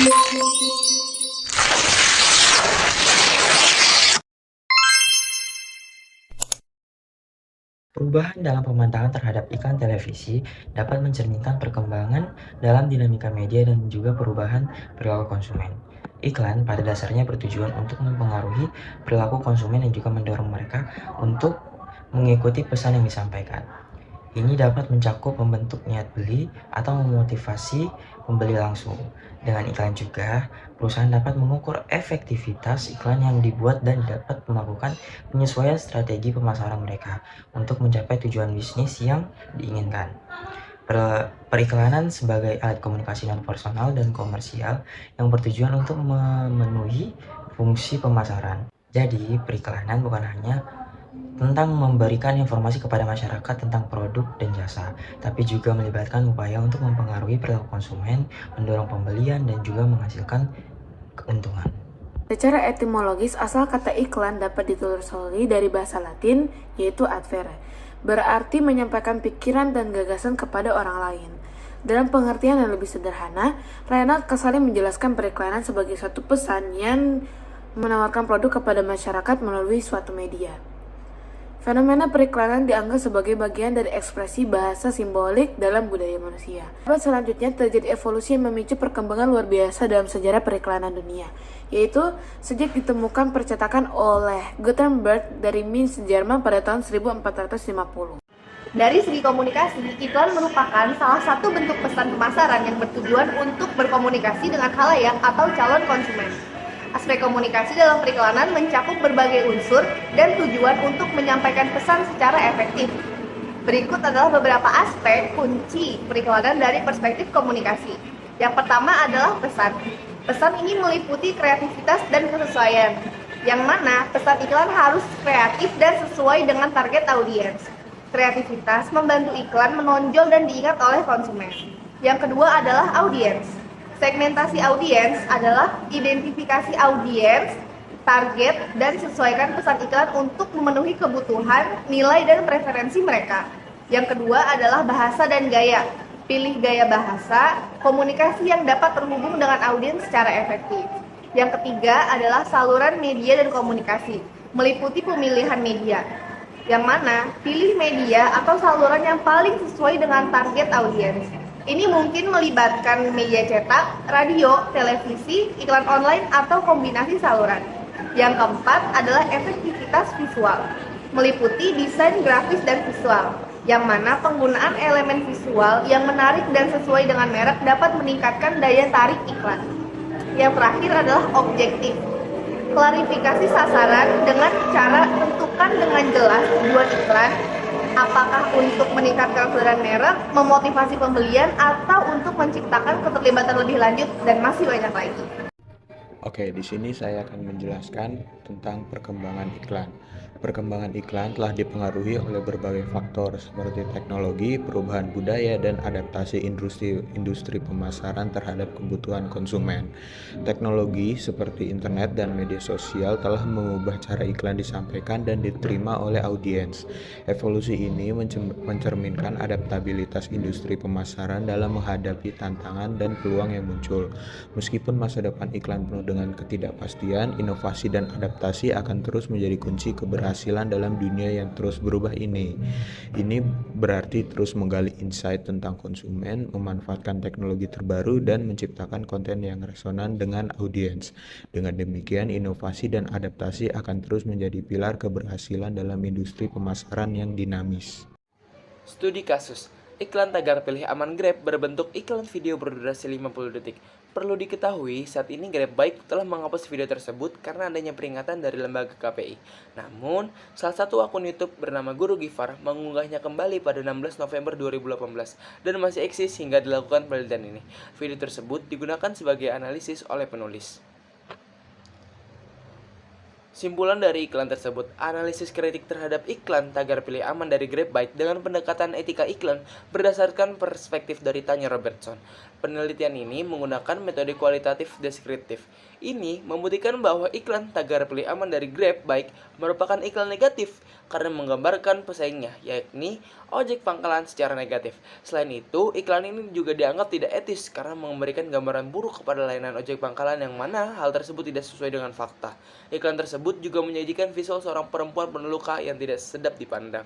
Perubahan dalam pemandangan terhadap iklan televisi dapat mencerminkan perkembangan dalam dinamika media dan juga perubahan perilaku konsumen. Iklan pada dasarnya bertujuan untuk mempengaruhi perilaku konsumen dan juga mendorong mereka untuk mengikuti pesan yang disampaikan. Ini dapat mencakup membentuk niat beli atau memotivasi pembeli langsung. Dengan iklan juga, perusahaan dapat mengukur efektivitas iklan yang dibuat dan dapat melakukan penyesuaian strategi pemasaran mereka untuk mencapai tujuan bisnis yang diinginkan. Periklanan sebagai alat komunikasi non-personal dan komersial yang bertujuan untuk memenuhi fungsi pemasaran. Jadi, periklanan bukan hanya tentang memberikan informasi kepada masyarakat tentang produk dan jasa, tapi juga melibatkan upaya untuk mempengaruhi perilaku konsumen, mendorong pembelian, dan juga menghasilkan keuntungan. Secara etimologis, asal kata iklan dapat ditelusuri dari bahasa Latin, yaitu advere, berarti menyampaikan pikiran dan gagasan kepada orang lain. Dalam pengertian yang lebih sederhana, Reinhard Casale menjelaskan periklanan sebagai suatu pesan yang menawarkan produk kepada masyarakat melalui suatu media. Fenomena periklanan dianggap sebagai bagian dari ekspresi bahasa simbolik dalam budaya manusia. Selanjutnya terjadi evolusi yang memicu perkembangan luar biasa dalam sejarah periklanan dunia, yaitu sejak ditemukan percetakan oleh Gutenberg dari Mainz, Jerman pada tahun 1450. Dari segi komunikasi, iklan merupakan salah satu bentuk pesan pemasaran yang bertujuan untuk berkomunikasi dengan khalayak atau calon konsumen. Aspek komunikasi dalam periklanan mencakup berbagai unsur dan tujuan untuk menyampaikan pesan secara efektif. Berikut adalah beberapa aspek kunci periklanan dari perspektif komunikasi. Yang pertama adalah pesan. Pesan ini meliputi kreativitas dan kesesuaian, yang mana pesan iklan harus kreatif dan sesuai dengan target audiens. Kreativitas membantu iklan menonjol dan diingat oleh konsumen. Yang kedua adalah audiens. Segmentasi audiens adalah identifikasi audiens, target, dan sesuaikan pesan iklan untuk memenuhi kebutuhan, nilai, dan preferensi mereka. Yang kedua adalah bahasa dan gaya. Pilih gaya bahasa, komunikasi yang dapat terhubung dengan audiens secara efektif. Yang ketiga adalah saluran media dan komunikasi, meliputi pemilihan media. Yang mana pilih media atau saluran yang paling sesuai dengan target audiens. Ini mungkin melibatkan media cetak, radio, televisi, iklan online, atau kombinasi saluran. Yang keempat adalah efektivitas visual, meliputi desain grafis dan visual, yang mana penggunaan elemen visual yang menarik dan sesuai dengan merek dapat meningkatkan daya tarik iklan. Yang terakhir adalah objektif, klarifikasi sasaran dengan cara tentukan dengan jelas tujuan iklan, apakah untuk meningkatkan kesadaran merek, memotivasi pembelian, atau untuk menciptakan keterlibatan lebih lanjut, dan masih banyak lagi. Oke, di sini saya akan menjelaskan tentang perkembangan iklan. Perkembangan iklan telah dipengaruhi oleh berbagai faktor seperti teknologi, perubahan budaya, dan adaptasi industri pemasaran terhadap kebutuhan konsumen. Teknologi seperti internet dan media sosial telah mengubah cara iklan disampaikan dan diterima oleh audiens. Evolusi ini mencerminkan adaptabilitas industri pemasaran dalam menghadapi tantangan dan peluang yang muncul. Meskipun masa depan iklan penuh dengan ketidakpastian, inovasi dan adaptasi akan terus menjadi kunci keberhasilan dalam dunia yang terus berubah ini. Ini berarti terus menggali insight tentang konsumen, memanfaatkan teknologi terbaru, dan menciptakan konten yang resonan dengan audiens. Dengan demikian, inovasi dan adaptasi akan terus menjadi pilar keberhasilan dalam industri pemasaran yang dinamis. Studi kasus. Iklan tagar pilih aman Grab berbentuk iklan video berdurasi 50 detik. Perlu diketahui, saat ini Grab Bike telah menghapus video tersebut karena adanya peringatan dari lembaga KPI. Namun, salah satu akun YouTube bernama Guru Gifar mengunggahnya kembali pada 16 November 2018 dan masih eksis hingga dilakukan penelitian ini. Video tersebut digunakan sebagai analisis oleh penulis. Simpulan dari iklan tersebut, analisis kritik terhadap iklan tagar pilih aman dari Grab Bike dengan pendekatan etika iklan berdasarkan perspektif dari Tanya Robertson. Penelitian ini menggunakan metode kualitatif deskriptif. Ini membuktikan bahwa iklan tagar pilih aman dari Grab Bike merupakan iklan negatif karena menggambarkan pesaingnya, yakni ojek pangkalan secara negatif. Selain itu, iklan ini juga dianggap tidak etis karena memberikan gambaran buruk kepada layanan ojek pangkalan yang mana hal tersebut tidak sesuai dengan fakta. Iklan tersebut juga menyajikan visual seorang perempuan penuh luka yang tidak sedap dipandang.